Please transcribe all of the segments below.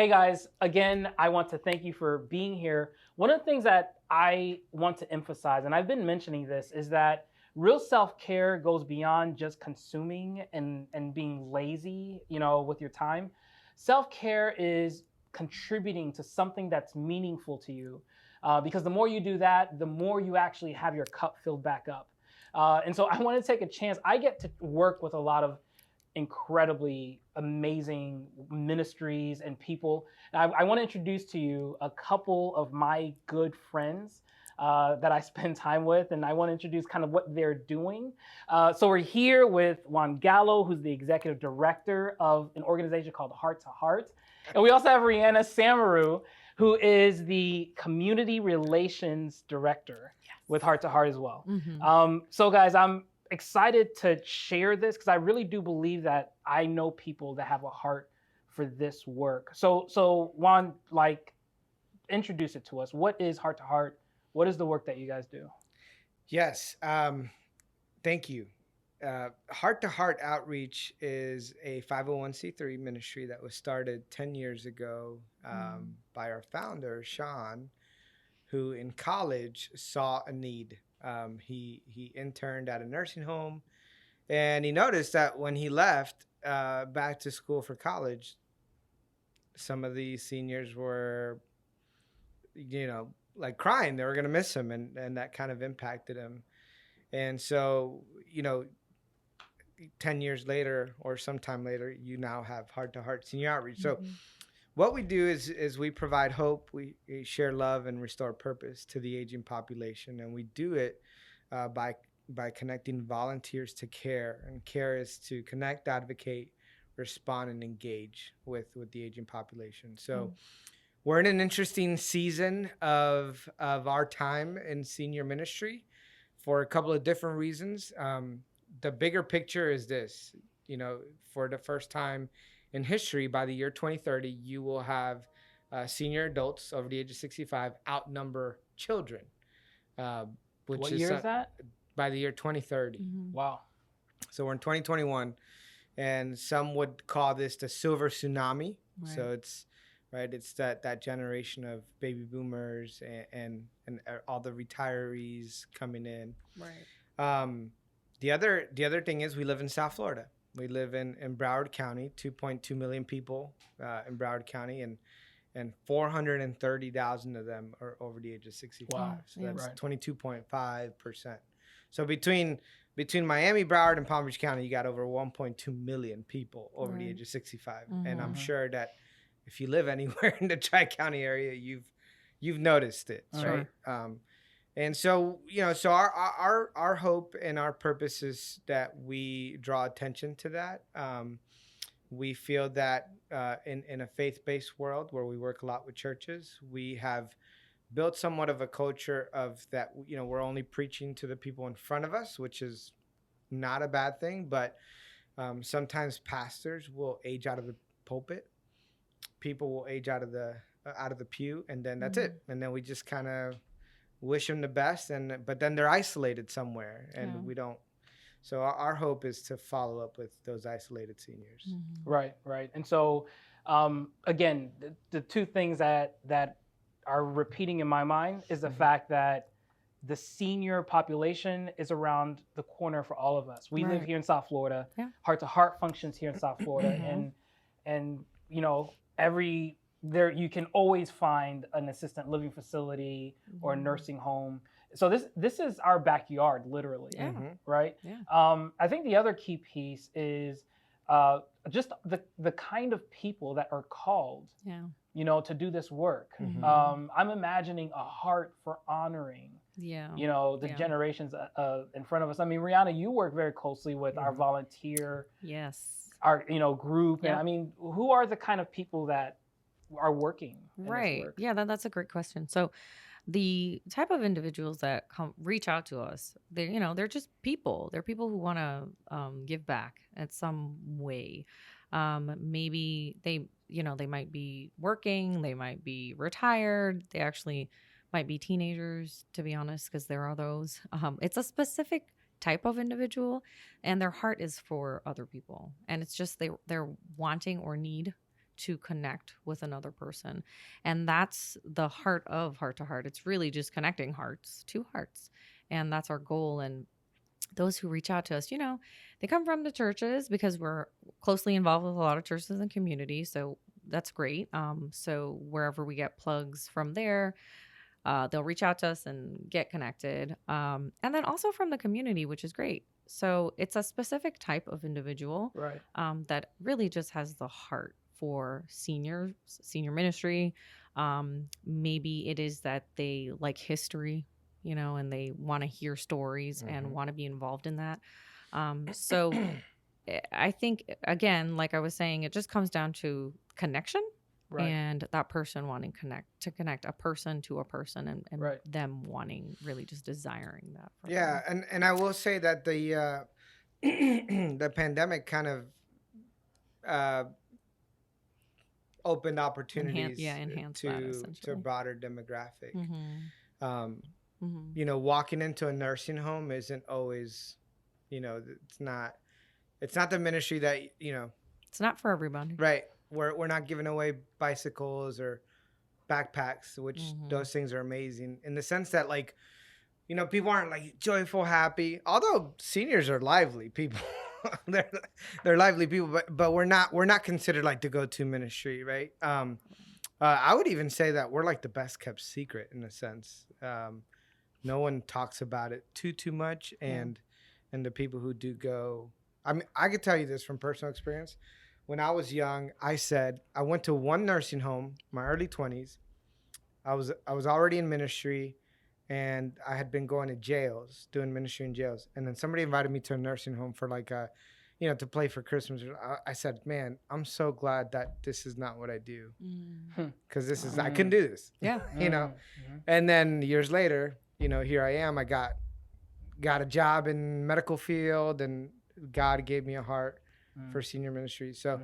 Hey guys, again, I want to thank you for being here. One of the things that I want to emphasize, and I've been mentioning this, is that real self-care goes beyond just consuming and being lazy, with your time. Self-care is contributing to something that's meaningful to you. Because the more you do that, the more you actually have your cup filled back up. And so I want to take a chance. I get to work with a lot of incredibly amazing ministries and people. And I want to introduce to you a couple of my good friends that I spend time with, and I want to introduce kind of what they're doing. So we're here with Juan Gallo, who's the executive director of an organization called Heart to Heart. And we also have Riana Samaru, who is the community relations director with Heart to Heart as well. So guys, I'm excited to share this because I really do believe that I know people that have a heart for this work. So Juan, introduce it to us. What is Heart to Heart? What is the work that you guys do? Yes, thank you. Heart to Heart Outreach is a 501c3 ministry that was started 10 years ago by our founder, Sean, who in college saw a need. He interned at a nursing home, and he noticed that when he left back to school for college, some of the seniors were, like crying. They were going to miss him, and that kind of impacted him. And so, 10 years later or sometime later, you now have Heart to Heart Senior Outreach. So what we do is we provide hope, we share love, and restore purpose to the aging population. And we do it by connecting volunteers to CARE. And CARE is to connect, advocate, respond, and engage with the aging population. So we're in an interesting season of our time in senior ministry for a couple of different reasons. The bigger picture is this, for the first time in history, by the year 2030, you will have senior adults over the age of 65 outnumber children. What year is that? By the year 2030. Wow. So we're in 2021, and some would call this the silver tsunami. Right. So it's that generation of baby boomers and all the retirees coming in. Right. The other thing is we live in South Florida. We live in Broward County, 2.2 million people in Broward County, and 430,000 of them are over the age of 65. Wow. So that's 22.5%. So between Miami, Broward, and Palm Beach County, you got over 1.2 million people over the age of 65. And I'm sure that if you live anywhere in the Tri-County area, you've noticed it, right? And so, so our hope and our purpose is that we draw attention to that. We feel that in a faith-based world where we work a lot with churches, we have built somewhat of a culture of that, we're only preaching to the people in front of us, which is not a bad thing, but sometimes pastors will age out of the pulpit. People will age out of the pew, and then that's it. And then we just kind of wish them the best, but then they're isolated somewhere, and we don't. So our hope is to follow up with those isolated seniors. Right. And so, again, the two things that are repeating in my mind is the fact that the senior population is around the corner for all of us. We live here in South Florida. Heart to Heart functions here in South Florida, and you can always find an assisted living facility or a nursing home. So this is our backyard, literally. Right. I think the other key piece is just the kind of people that are called, to do this work. I'm imagining a heart for honoring, the generations in front of us. I mean, Riana, you work very closely with our volunteer, our group, and I mean, who are the kind of people that are working in this work? Yeah, that's a great question. So the type of individuals that reach out to us, they're just people. They're people who want to give back in some way. Maybe they might be working, they might be retired, they actually might be teenagers, to be honest, because there are those. It's a specific type of individual, and their heart is for other people, and it's just they're wanting or need to connect with another person. And that's the heart of Heart to Heart. It's really just connecting hearts to hearts. And that's our goal. And those who reach out to us, they come from the churches because we're closely involved with a lot of churches and communities. So that's great. So wherever we get plugs from there, they'll reach out to us and get connected. And then also from the community, which is great. So it's a specific type of individual, Right. that really just has the heart for senior ministry. Maybe it is that they like history, and they want to hear stories and want to be involved in that. So I think, again, like I was saying, it just comes down to connection. Right. And that person wanting to connect a person to a person, and right. them wanting, really just desiring that. Yeah. And I will say that the the pandemic kind of opened opportunities enhanced to a broader demographic. Mm-hmm. Walking into a nursing home isn't always, it's not the ministry that, it's not for everybody. Right. We're not giving away bicycles or backpacks, which those things are amazing in the sense that, like, people aren't like joyful, happy, although seniors are lively people. they're lively people, but we're not considered like the go-to ministry, right? I would even say that we're like the best kept secret in a sense. No one talks about it too much, and the people who do go, I mean, I could tell you this from personal experience. When I was young, I went to one nursing home, my early 20s. I was already in ministry, and I had been going to jails, doing ministry in jails. And then somebody invited me to a nursing home for like to play for Christmas. I said, man, I'm so glad that this is not what I do. Because I couldn't do this. Yeah. And then years later, here I am. I got a job in medical field, and God gave me a heart for senior ministry. So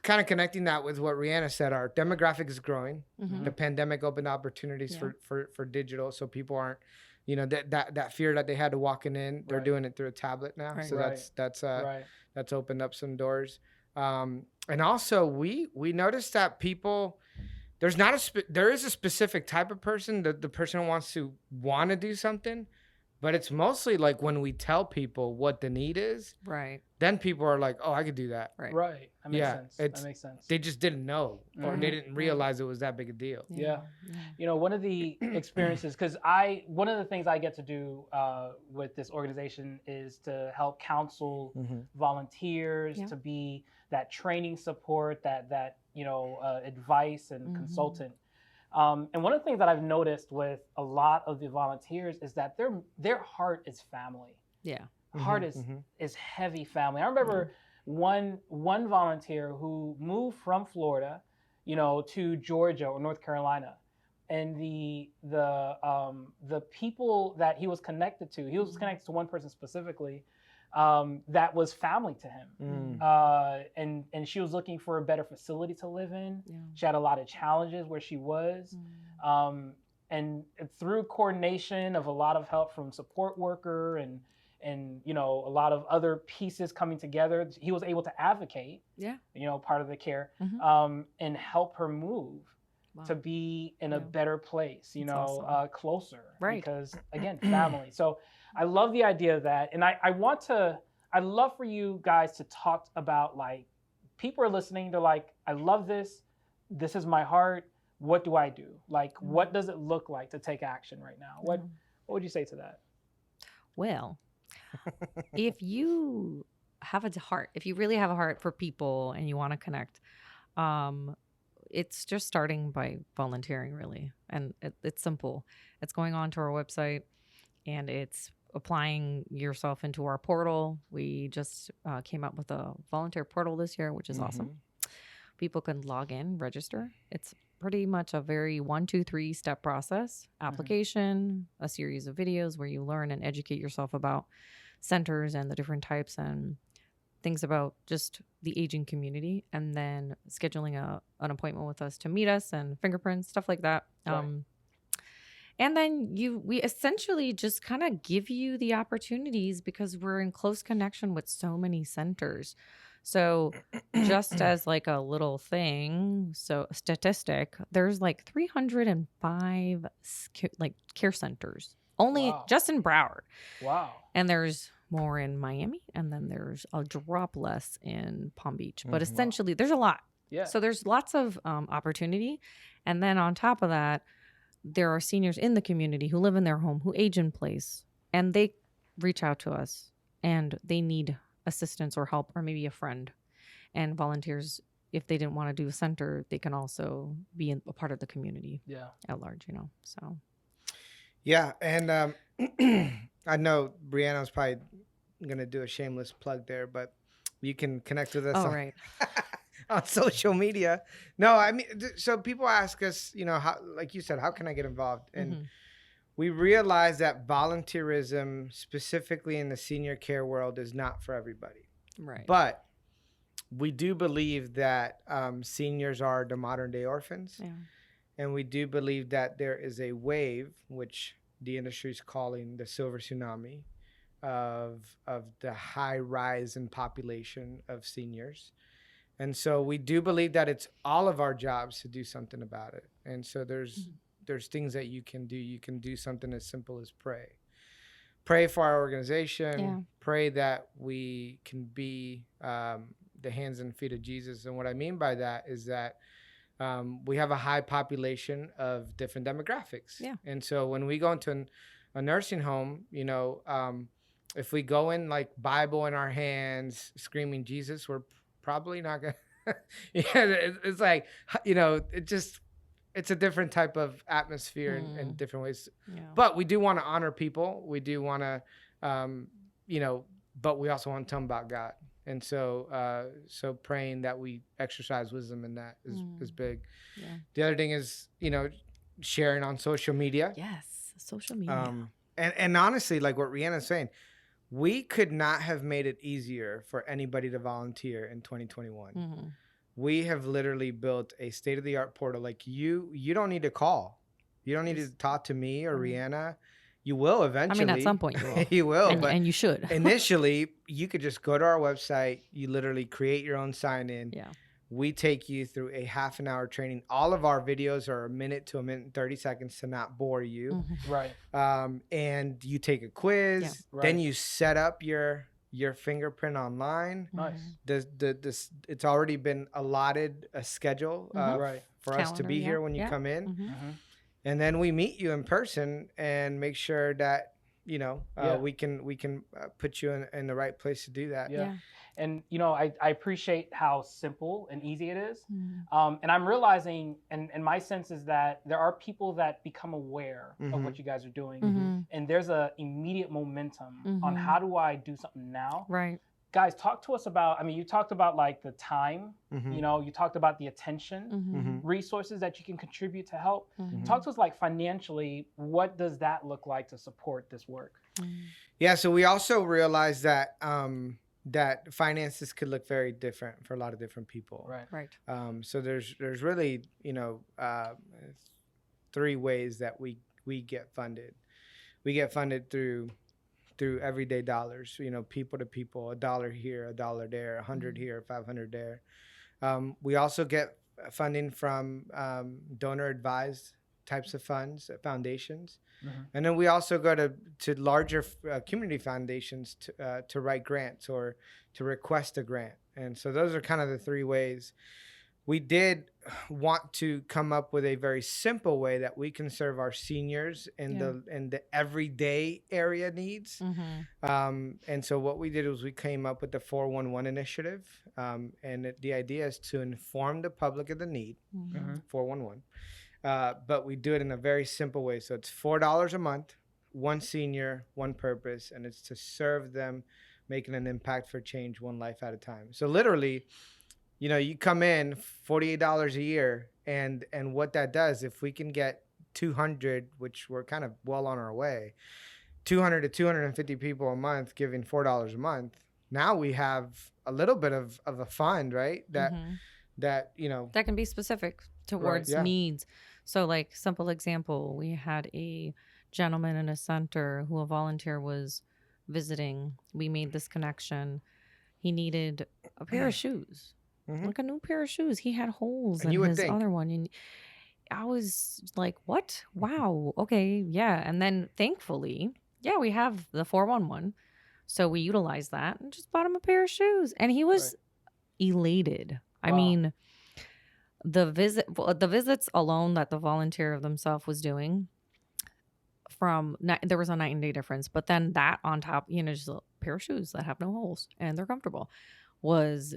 kind of connecting that with what Rihanna said, our demographic is growing. The pandemic opened opportunities for digital. So people aren't, that fear that they had to walking in, they're doing it through a tablet now. Right. So that's opened up some doors. And also we noticed that people, there is a specific type of person, that the person who wants to do something. But it's mostly like when we tell people what the need is, right? Then people are like, "Oh, I could do that." Right. That makes sense. That makes sense. They just didn't know, or they didn't realize it was that big a deal. Yeah. One of the experiences, because one of the things I get to do with this organization is to help counsel volunteers, to be that training support, that advice and consultant. And one of the things that I've noticed with a lot of the volunteers is that their heart is family. Yeah. Heart is heavy family. I remember one volunteer who moved from Florida, to Georgia or North Carolina. And the people that he was connected to one person specifically, that was family to him. And she was looking for a better facility to live in. Yeah. She had a lot of challenges where she was. And through coordination of a lot of help from support worker and a lot of other pieces coming together, he was able to advocate, part of the care, and help her move to be in a better place, awesome. Closer. Right. Because again, family. So I love the idea of that. And I'd love for you guys to talk about, like, people are listening. They're like, I love this. This is my heart. What do I do? Like, what does it look like to take action right now? What would you say to that? Well, if you have a heart, if you really have a heart for people and you want to connect, it's just starting by volunteering, really. And it's simple. It's going on to our website, and it's applying yourself into our portal. We just came up with a volunteer portal this year, which is awesome. People can log in, register. It's pretty much a very 1, 2, 3 step process. Application, a series of videos where you learn and educate yourself about centers and the different types and things about just the aging community, and then scheduling an appointment with us to meet us and fingerprints, stuff like that. Right. And then we essentially just kind of give you the opportunities because we're in close connection with so many centers. So just as like a little thing, so statistic, there's like 305 like care centers only Wow. just in Broward. Wow. And there's more in Miami, and then there's a drop less in Palm Beach. But Mhm. essentially, there's a lot. Yeah. So there's lots of opportunity. And then on top of that, there are seniors in the community who live in their home, who age in place, and they reach out to us and they need assistance or help or maybe a friend. And volunteers, if they didn't want to do a center, they can also be a part of the community Yeah. at large, So Yeah, and I know Brianna's probably gonna do a shameless plug there, but you can connect with us right. on social media. No, I mean, so people ask us, how, like you said, how can I get involved? And we realize that volunteerism, specifically in the senior care world, is not for everybody. Right. But we do believe that seniors are the modern day orphans. Yeah. And we do believe that there is a wave, which the industry is calling the silver tsunami, of the high rise in population of seniors. And so we do believe that it's all of our jobs to do something about it. And so there's things that you can do. You can do something as simple as pray. Pray for our organization. Yeah. Pray that we can be the hands and feet of Jesus. And what I mean by that is that we have a high population of different demographics. Yeah. And so when we go into a nursing home, if we go in like Bible in our hands, screaming Jesus, we're probably not going to, it's like, it's a different type of atmosphere in different ways. Yeah. But we do want to honor people. We do want to, but we also want to tell them about God. And so, praying that we exercise wisdom in that is big. Yeah. The other thing is, sharing on social media. Yes, social media. And honestly, like what Rihanna's saying, we could not have made it easier for anybody to volunteer in 2021. We have literally built a state-of-the-art portal. Like you don't need to call. You don't need to talk to me or Rihanna. You will eventually. I mean, at some point you will. You will. And you should. Initially, you could just go to our website. You literally create your own sign-in. Yeah. We take you through a half an hour training. All of our videos are a minute to a minute and 30 seconds to not bore you. Right. And you take a quiz. Yeah. Right. Then you set up your fingerprint online. Nice. It's already been allotted a schedule Right. for us to be here when you come in. And then we meet you in person and make sure that we can put you in the right place to do that. Yeah. And I appreciate how simple and easy it is. And I'm realizing, and my sense is that there are people that become aware of what you guys are doing, and there's a immediate momentum on how do I do something now. Right. Guys, talk to us about, you talked about like the time, you talked about the attention, resources that you can contribute to help. Talk to us like financially, what does that look like to support this work? Yeah, so we also realized that that finances could look very different for a lot of different people. Right. So there's really, three ways that we get funded. We get funded through everyday dollars, people to people, $1 here, $1 there, 100 here, 500 there. We also get funding from donor advised types of funds, foundations. And then we also go to larger community foundations to write grants or to request a grant. And so those are kind of the three ways. We did want to come up with a very simple way that we can serve our seniors in the everyday area needs. And so what we did was we came up with the 411 initiative. And the idea is to inform the public of the need, 411. But we do it in a very simple way. So it's $4 a month, one senior, one purpose, and it's to serve them, making an impact for change one life at a time. So literally, you come in $48 a year, and what that does, if we can get 200, which we're kind of well on our way, 200 to 250 people a month giving $4 a month, now we have a little bit of a fund, right? That can be specific towards needs. So like simple example, we had a gentleman in a center who a volunteer was visiting. We made this connection. he needed a pair of shoes, like a new pair of shoes. He had holes And in you would his think. other one. And I was like, what? Wow. Okay. Yeah. And then thankfully, yeah, we have the 411. So we utilized that and just bought him a pair of shoes. And he was elated. I Wow. mean, the visits alone that the volunteer of themselves was doing, there was a night and day difference. But then that on top, just a pair of shoes that have no holes and they're comfortable, was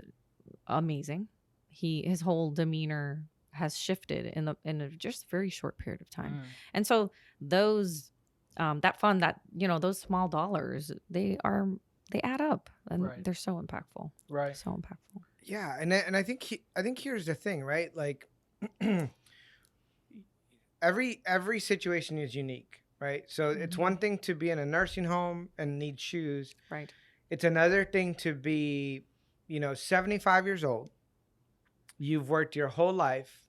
amazing. His whole demeanor has shifted in a just very short period of time. And so those that fund, that those small dollars, they add up, and they're so impactful. Right. So impactful. Yeah, and I think here's the thing, right? Like every situation is unique, right? So it's one thing to be in a nursing home and need shoes. Right. It's another thing to be, 75 years old. You've worked your whole life,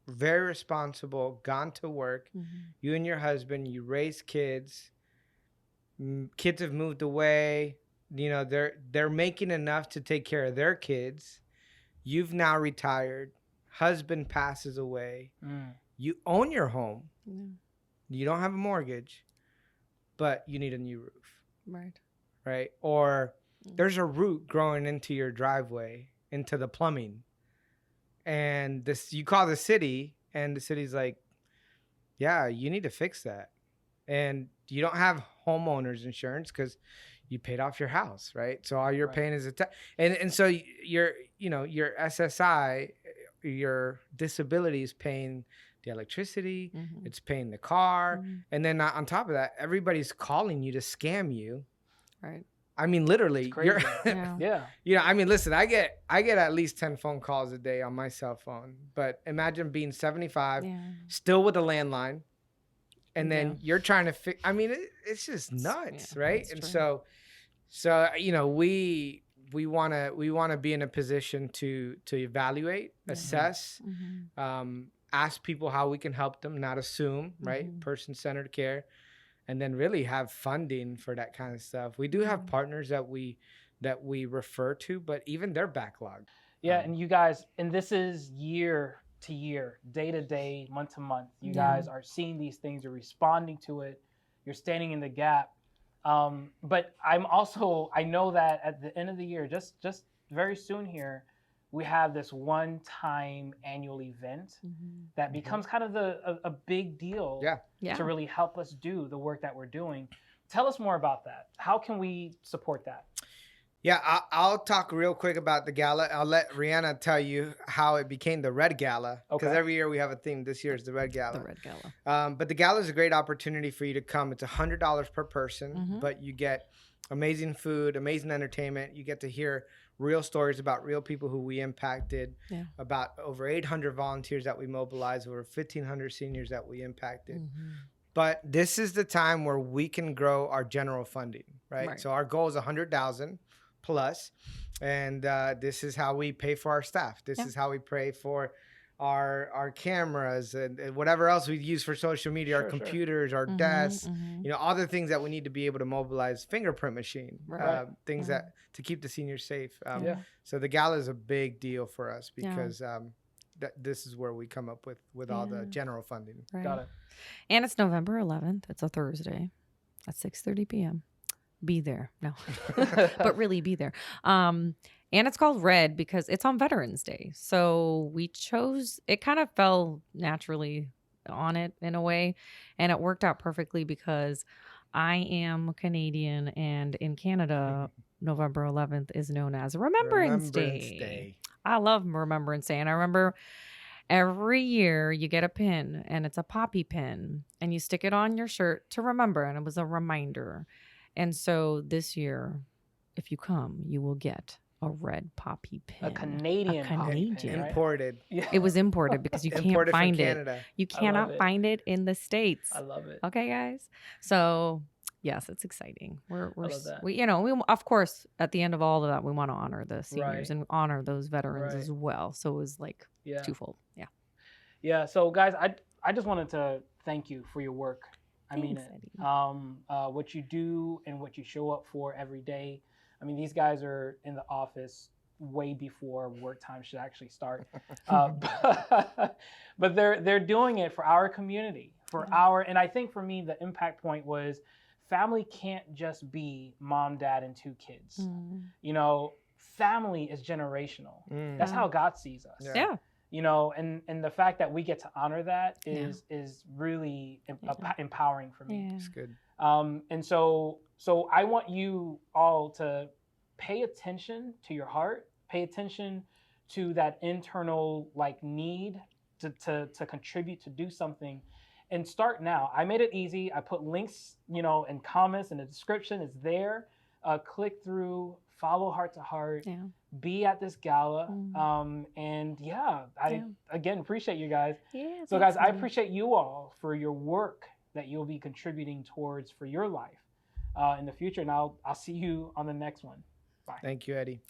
very responsible, gone to work. You and your husband, you raise kids. Kids have moved away. They're making enough to take care of their kids. You've now retired. Husband passes away. You own your home. You don't have a mortgage, but you need a new roof. Right. Or there's a root growing into your driveway, into the plumbing. And you call the city, and the city's like, yeah, you need to fix that. And you don't have homeowners insurance because you paid off your house, right? So all you're paying is and so your SSI, your disability is paying the electricity, it's paying the car, and then on top of that, everybody's calling you to scam you. Right. I mean, literally, you're, yeah. I mean, listen, I get at least 10 phone calls a day on my cell phone, but imagine being 75, still with a landline, and then you're trying to fix. I mean, it's just nuts, right? And true. so we want to be in a position to evaluate, assess, ask people how we can help them, not assume, right? Person-centered care. And then really have funding for that kind of stuff. We do have partners that we refer to, but even they're backlogged. Yeah, and you guys, and this is year to year, day to day, month to month. You guys are seeing these things, you're responding to it, you're standing in the gap. But I know that at the end of the year, just very soon here, we have this one-time annual event that becomes kind of a big deal to really help us do the work that we're doing. Tell us more about that. How can we support that? Yeah, I'll talk real quick about the gala. I'll let Riana tell you how it became the Red Gala, because every year we have a theme. This year is the Red Gala. The Red Gala. But the gala is a great opportunity for you to come. It's $100 per person, but you get amazing food, amazing entertainment. You get to hear real stories about real people who we impacted, about over 800 volunteers that we mobilized, over 1,500 seniors that we impacted. But this is the time where we can grow our general funding, right? So our goal is 100,000 plus, and this is how we pay for our staff. This is how we pay for our cameras and whatever else we use for social media, our computers, our desks, all the things that we need to be able to mobilize, fingerprint machine, things that to keep the seniors safe. So the gala is a big deal for us because this is where we come up with all the general funding. Got it. And it's November 11th. It's a Thursday at 6:30 p.m. Be there. No, but really be there. And it's called Red because it's on Veterans Day. So we chose, it kind of fell naturally on it in a way. And it worked out perfectly because I am Canadian, and in Canada, November 11th is known as Remembrance Day. I love Remembrance Day. And I remember every year you get a pin, and it's a poppy pin, and you stick it on your shirt to remember. And it was a reminder. And so this year, if you come, you will get a red poppy pin. A Canadian poppy pin, right? Imported. Yeah. It was imported because you can't find it. You cannot find it in the States. I love it. Okay, guys. So yes, it's exciting. I love that. We of course at the end of all of that, we want to honor the seniors and honor those veterans as well. So it was like twofold. Yeah. Yeah. So guys, I just wanted to thank you for your work. I mean it. What you do and what you show up for every day. I mean, these guys are in the office way before work time should actually start. But they're doing it for our community, for our, and I think for me, the impact point was family can't just be mom, dad, and 2 kids. You know, family is generational. That's how God sees us. Yeah. You know, and the fact that we get to honor that is really empowering for me. It's good. And so I want you all to pay attention to your heart, pay attention to that internal like need to contribute, to do something, and start now. I made it easy. I put links, you know, and comments in the description. It's there. Click through, follow Heart to Heart, be at this gala. And I again appreciate you guys. So guys, I appreciate you all for your work that you'll be contributing towards for your life in the future. And I'll see you on the next one. Bye. Thank you, Eddie.